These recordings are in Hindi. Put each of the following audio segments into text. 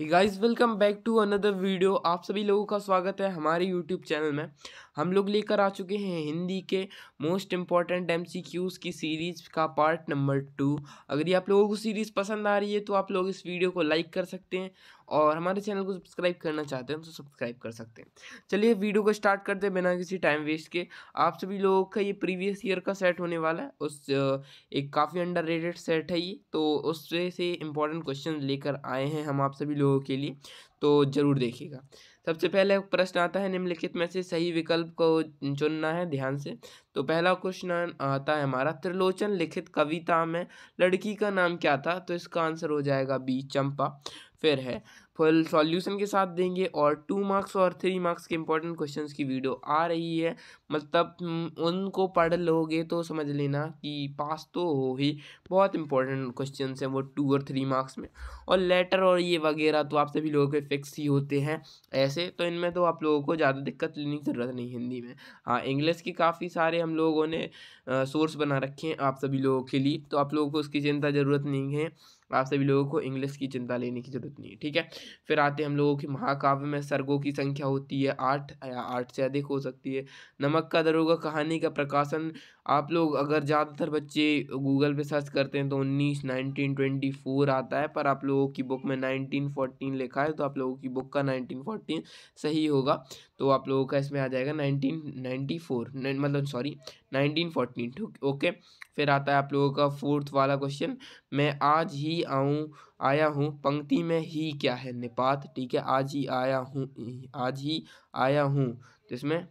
Guys welcome back to another video. आप सभी लोगों का स्वागत है हमारे यूट्यूब चैनल में। हम लोग लेकर आ चुके हैं हिंदी के मोस्ट इम्पॉर्टेंट एमसीक्यूज़ की सीरीज़ का पार्ट नंबर 2। अगर ये आप लोगों को सीरीज़ पसंद आ रही है तो आप लोग इस वीडियो को लाइक कर सकते हैं और हमारे चैनल को सब्सक्राइब करना चाहते हैं तो सब्सक्राइब कर सकते हैं। चलिए वीडियो को स्टार्ट करते हैं बिना किसी टाइम वेस्ट के। आप सभी लोगों का ये प्रीवियस ईयर का सेट होने वाला है, उस एक काफ़ी अंडररेटेड सेट है ये, तो उससे से इम्पोर्टेंट क्वेश्चन लेकर आए हैं हम आप सभी लोगों के लिए, तो ज़रूर देखिएगा। सबसे पहले प्रश्न आता है, निम्नलिखित में से सही विकल्प को चुनना है ध्यान से। तो पहला क्वेश्चन आता है हमारा, त्रिलोचन लिखित कविता में लड़की का नाम क्या था? तो इसका आंसर हो जाएगा बी, चंपा। फिर है फुल सॉल्यूशन के साथ देंगे और 2 मार्क्स और 3 मार्क्स के इंपॉर्टेंट क्वेश्चंस की वीडियो आ रही है। मतलब उनको पढ़ लोगे तो समझ लेना कि पास तो हो ही। बहुत इंपॉर्टेंट क्वेश्चंस हैं वो 2 और 3 मार्क्स में। और लेटर और ये वगैरह तो आप सभी लोगों के फिक्स ही होते हैं ऐसे, तो इनमें तो आप लोगों को ज़्यादा दिक्कत लेने की ज़रूरत नहीं हिंदी में। हाँ, इंग्लिश की काफ़ी सारे हम लोगों ने सोर्स बना रखे हैं आप सभी लोगों के लिए, तो आप लोगों को उसकी चिंता ज़रूरत नहीं है। आप सभी लोगों को इंग्लिश की चिंता लेने की ज़रूरत नहीं है, ठीक है। फिर आते हैं हम लोगों की महाकाव्य में सर्गों की संख्या होती है 8 या 8 से अधिक हो सकती है। नमक का दरोगा कहानी का प्रकाशन, आप लोग अगर ज़्यादातर बच्चे गूगल पे सर्च करते हैं तो 1924 आता है, पर आप लोगों की बुक में 1914 लिखा है, तो आप लोगों की बुक का 1914 सही होगा। तो आप लोगों का इसमें आ जाएगा 1994, मतलब सॉरी 1914, ओके। फिर आता है आप लोगों का 4th वाला क्वेश्चन, मैं आज ही आया हूँ पंक्ति में ही क्या है? निपात, ठीक है। आज ही आया हूँ, आज ही आया हूँ, तो इसमें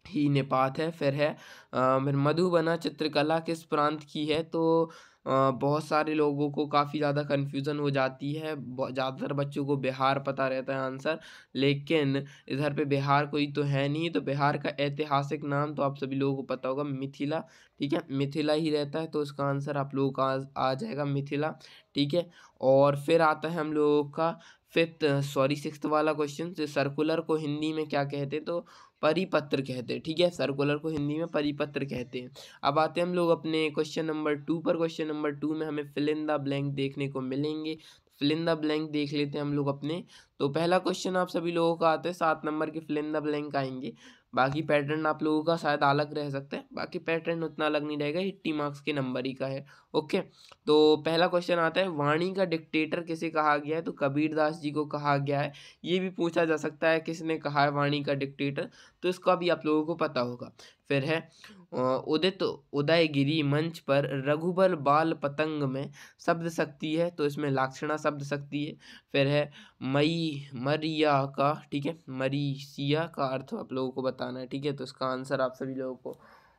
ही निपात है। फिर है फिर मधुबना चित्रकला किस प्रांत की है? तो बहुत सारे लोगों को काफ़ी ज़्यादा कन्फ्यूज़न हो जाती है। ज़्यादातर बच्चों को बिहार पता रहता है आंसर, लेकिन इधर पे बिहार कोई तो है नहीं। तो बिहार का ऐतिहासिक नाम तो आप सभी लोगों को पता होगा, मिथिला, ठीक है। मिथिला ही रहता है, तो इसका आंसर आप लोगों का आ जाएगा मिथिला, ठीक है। और फिर आता है हम लोगों का 6th वाला क्वेश्चन, सर्कुलर को हिंदी में क्या कहते हैं? तो परिपत्र कहते हैं, ठीक है। सर्कुलर को हिंदी में परिपत्र कहते हैं। अब आते हैं हम लोग अपने क्वेश्चन नंबर 2 पर। क्वेश्चन नंबर 2 में हमें फिल इन द ब्लैंक देखने को मिलेंगे। फिल इन द ब्लैंक देख लेते हैं हम लोग अपने। तो पहला क्वेश्चन आप सभी लोगों का आता है, 7 नंबर के फिल इन द ब्लैंक आएंगे। बाकी पैटर्न आप लोगों का शायद अलग रह सकता है, बाकी पैटर्न उतना अलग नहीं रहेगा, 80 मार्क्स के नंबर ही का है, ओके। तो पहला क्वेश्चन आता है, वाणी का डिक्टेटर किसे कहा गया है? तो कबीरदास जी को कहा गया है। ये भी पूछा जा सकता है किसने कहा है वाणी का डिक्टेटर, तो इसका भी आप लोगों को पता होगा। फिर है उदित उदयगिरी मंच पर रघुबर बाल पतंग में शब्द शक्ति है? तो इसमें लाक्षणा शब्द शक्ति है। फिर है मई मरिया का, ठीक है, मरीसिया का अर्थ आप लोगों को बताना है, ठीक है। तो इसका आंसर आप सभी लोगों को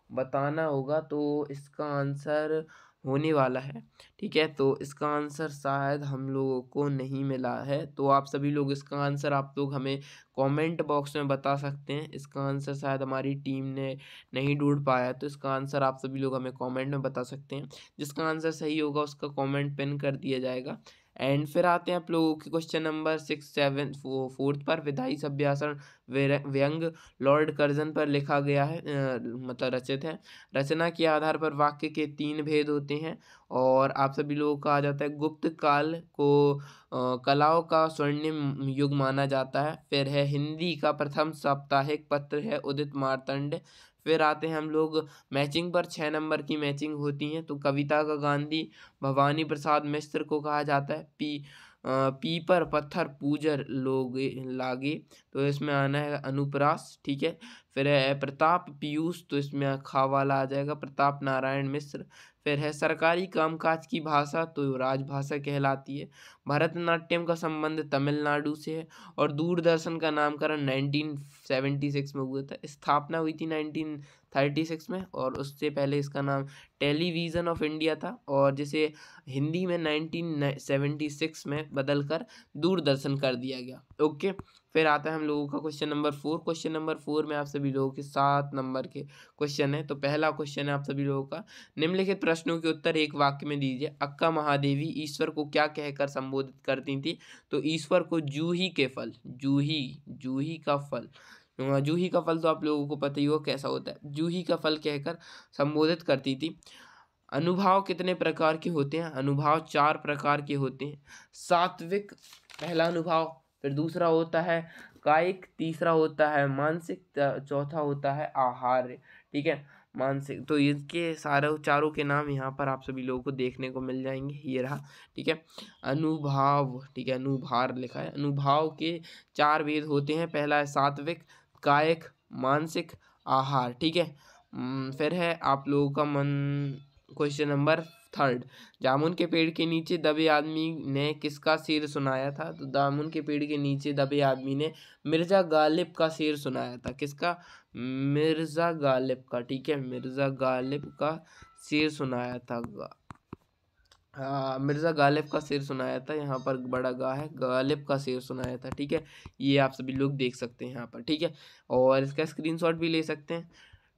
बताना होगा। तो इसका आंसर होने वाला है, ठीक है। तो इसका आंसर शायद हम लोगों को नहीं मिला है, तो आप सभी लोग इसका आंसर आप लोग हमें कमेंट बॉक्स में बता सकते हैं। इसका आंसर शायद हमारी टीम ने नहीं ढूंढ पाया, तो इसका आंसर आप सभी लोग हमें कमेंट में बता सकते हैं। जिसका आंसर सही होगा उसका कमेंट पिन कर दिया जाएगा। एंड फिर आते हैं आप लोगों के क्वेश्चन नंबर 6, 7, 4 पर। विधायी सभ्यासन व्यंग लॉर्ड कर्जन पर लिखा गया है, मतलब रचित है। रचना के आधार पर वाक्य के 3 भेद होते हैं। और आप सभी लोगों का आ जाता है, गुप्त काल को कलाओं का स्वर्णिम युग माना जाता है। फिर है हिंदी का प्रथम साप्ताहिक पत्र है उदित मार्तंड। फिर आते हैं हम लोग मैचिंग पर, 6 नंबर की मैचिंग होती हैं। तो कविता का गांधी भवानी प्रसाद मिश्र को कहा जाता है। पी पर पत्थर पूजर लोग लागे, तो इसमें आना है अनुप्रास, ठीक है। फिर है प्रताप पीयूष, तो इसमें खा वाला आ जाएगा, प्रताप नारायण मिश्र। फिर है सरकारी कामकाज की भाषा, तो राजभाषा कहलाती है। भरतनाट्यम का संबंध तमिलनाडु से है। और दूरदर्शन का नामकरण 1976 में हुआ था। स्थापना हुई थी 1936 में, और उससे पहले इसका नाम टेलीविज़न ऑफ इंडिया था, और जिसे हिंदी में 1976 में बदलकर दूरदर्शन कर दिया गया, ओके। फिर आता है हम लोगों का क्वेश्चन नंबर 4। क्वेश्चन नंबर 4 में आप सभी लोगों के 7 नंबर के क्वेश्चन है। तो पहला क्वेश्चन है आप सभी लोगों का, निम्नलिखित प्रश्नों के उत्तर एक वाक्य में दीजिए। अक्का महादेवी ईश्वर को क्या कहकर संबोधित करती थी? तो ईश्वर को जूही के फल, जूही का फल, जूही का फल तो आप लोगों को पता ही हो कैसा होता है, जूही का फल कहकर संबोधित करती थी। अनुभाव कितने प्रकार के होते हैं? अनुभाव 4 प्रकार के होते हैं। सात्विक, पहला अनुभव, फिर दूसरा होता है कायिक, तीसरा होता है मानसिक, चौथा होता है आहार। ठीक है, मानसिक। तो इसके सारे चारों के नाम यहाँ पर आप सभी लोगों को देखने को मिल जाएंगे। ये रहा। ठीक है, अनुभाव। ठीक है, अनुभार लिखा है। अनुभाव के 4 भेद होते हैं। पहला है सात्विक, कायिक, मानसिक, आहार। ठीक है, फिर है आप लोगों का क्वेश्चन नंबर 3। जामुन के पेड़ के नीचे दबे आदमी ने किसका शेर सुनाया था? तो जामुन के पेड़ के नीचे दबे आदमी ने मिर्जा गालिब का शेर सुनाया था। किसका? मिर्जा गालिब का। ठीक है, मिर्जा गालिब का शेर सुनाया था। मिर्जा गालिब का शेर सुनाया था। यहाँ पर बड़ा गा है, गालिब का शेर सुनाया था। ठीक है, ये आप सभी लोग देख सकते हैं यहाँ पर। ठीक है, और इसका स्क्रीनशॉट भी ले सकते हैं।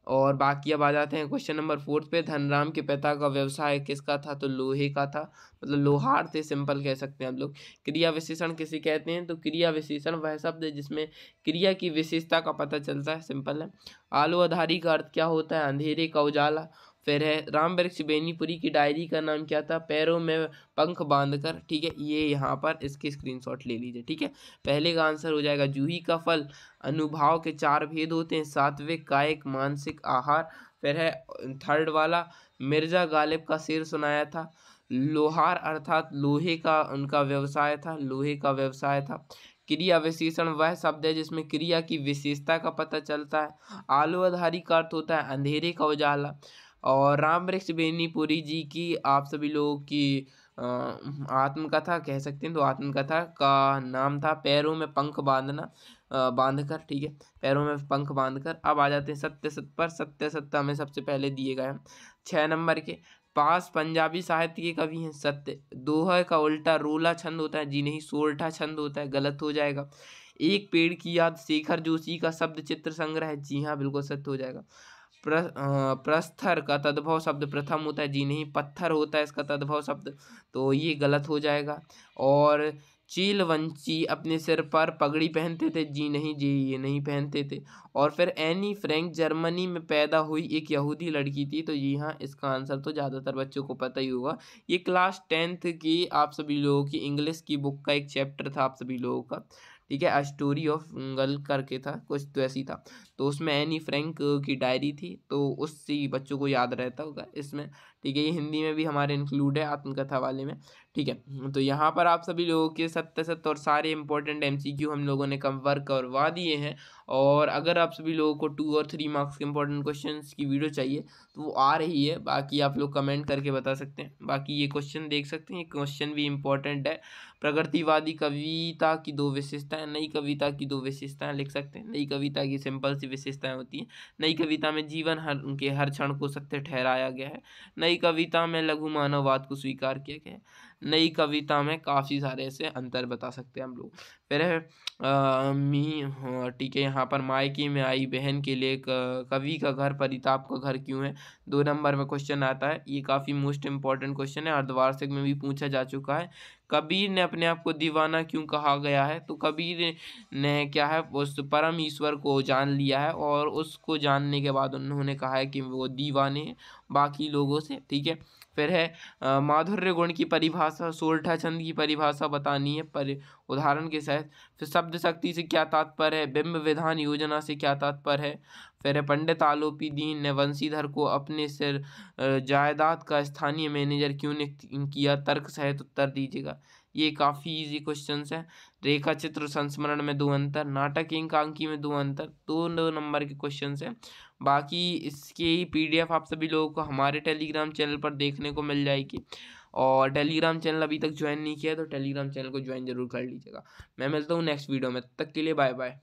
और बाकी अब आ जाते हैं क्वेश्चन नंबर 4 पे। धनराम के पिता का व्यवसाय किसका था? तो लोहे का था, मतलब लोहार थे, सिंपल कह सकते हैं हम लोग। क्रिया विशेषण किसे कहते हैं? तो क्रिया विशेषण वह शब्द है जिसमें क्रिया की विशेषता का पता चलता है, सिंपल है। आलो आधारी का अर्थ क्या होता है? अंधेरे का उजाला। फिर है राम वृक्ष बेनीपुरी की डायरी का नाम क्या था? पैरों में पंख बांधकर। ठीक है, ये यहाँ पर इसके स्क्रीनशॉट ले लीजिए। ठीक है, पहले का आंसर हो जाएगा जूही का फल। अनुभाव के 4 भेद होते हैं, सात्विक, कायिक, मानसिक, आहार। फिर है 3rd वाला, मिर्जा गालिब का शेर सुनाया था। लोहार अर्थात लोहे का उनका व्यवसाय था, लोहे का व्यवसाय था। क्रिया विशेषण वह शब्द है जिसमें क्रिया की विशेषता का पता चलता है। आलो आधारी का अर्थ होता है अंधेरे का उजाला। और राम वृक्ष बेनीपुरी जी की आप सभी लोगों की आत्मकथा कह सकते हैं। तो आत्मकथा का नाम था पैरों में पंख बांधना, बांधकर। ठीक है, पैरों में पंख बांधकर। अब आ जाते हैं सत्य सत्य पर। सत्य सत्य हमें सबसे पहले दिए गए हैं 6 नंबर के पास। पंजाबी साहित्य के कवि हैं सत्य। दोहा का उल्टा रोला छंद होता है, जी नहीं, सोरठा छंद होता है, गलत हो जाएगा। एक पेड़ की याद शेखर जोशी का शब्द चित्र संग्रह है, जी हाँ, बिल्कुल सत्य हो जाएगा। प्रस्तर का तद्भव शब्द प्रथम होता है, जी नहीं, पत्थर होता है इसका तद्भव शब्द, तो ये गलत हो जाएगा। और चीलवंशी अपने सिर पर पगड़ी पहनते थे, जी नहीं जी, ये नहीं पहनते थे। और फिर एनी फ्रैंक जर्मनी में पैदा हुई एक यहूदी लड़की थी, तो जी हाँ, इसका आंसर तो ज़्यादातर बच्चों को पता ही होगा। ये क्लास 10th की आप सभी लोगों की इंग्लिश की बुक का एक चैप्टर था आप सभी लोगों का। ठीक है, अ स्टोरी ऑफ गर्ल करके था, कुछ तो ऐसी था। तो उसमें एनी फ्रैंक की डायरी थी, तो उससे बच्चों को याद रहता होगा इसमें। ठीक है, ये हिंदी में भी हमारे इंक्लूड है आत्मकथा वाले में। ठीक है, तो यहाँ पर आप सभी लोगों के सत्य सत्य और सारे इंपॉर्टेंट MCQ हम लोगों ने कवर करवा दिए हैं। और अगर आप सभी लोगों को 2 और 3 मार्क्स के इंपॉर्टेंट क्वेश्चंस की वीडियो चाहिए तो वो आ रही है, बाकी आप लोग कमेंट करके बता सकते हैं। बाकी ये क्वेश्चन देख सकते हैं, ये क्वेश्चन भी इंपॉर्टेंट है। प्रगतिवादी कविता की 2 विशेषताएं, नई कविता की 2 विशेषताएं लिख सकते हैं। नई कविता की सिंपल सी विशेषताएं होती हैं। नई कविता में जीवन उनके हर क्षण को सत्य ठहराया गया है। नई कविता में लघु मानववाद को स्वीकार किया गया है। नई कविता में काफ़ी सारे ऐसे अंतर बता सकते हैं हम लोग। फिर है ठीक है, यहाँ पर मायके में आई बहन के लिए कवि का घर परिताप का घर क्यों है? 2 नंबर में क्वेश्चन आता है, ये काफ़ी मोस्ट इंपॉर्टेंट क्वेश्चन है, अर्धवार्षिक में भी पूछा जा चुका है। कबीर ने अपने आप को दीवाना क्यों कहा गया है? तो कबीर ने क्या है, उस परम ईश्वर को जान लिया है और उसको जानने के बाद उन्होंने कहा है कि वो दीवाने हैं बाकी लोगों से। ठीक है, फिर है माधुर्य गुण की परिभाषा, सोरठा छंद की परिभाषा बतानी है पर उदाहरण के साथ। फिर शब्द शक्ति से क्या तात्पर्य है? बिंब विधान योजना से क्या तात्पर्य है? फिर है पंडित आलोपी दीन ने वंशीधर को अपने सिर जायदाद का स्थानीय मैनेजर क्यों नियुक्त किया? तर्क सहित उत्तर दीजिएगा। ये काफ़ी इजी क्वेश्चंस हैं। रेखा चित्र संस्मरण में 2 अंतर, नाटक एकांकी में 2 अंतर, 2 नंबर के क्वेश्चंस हैं। बाकी इसकी PDF आप सभी लोगों को हमारे टेलीग्राम चैनल पर देखने को मिल जाएगी। और टेलीग्राम चैनल अभी तक ज्वाइन नहीं किया तो टेलीग्राम चैनल को ज्वाइन जरूर कर लीजिएगा। मैं मिलता हूँ नेक्स्ट वीडियो में, तब तक के लिए बाय बाय।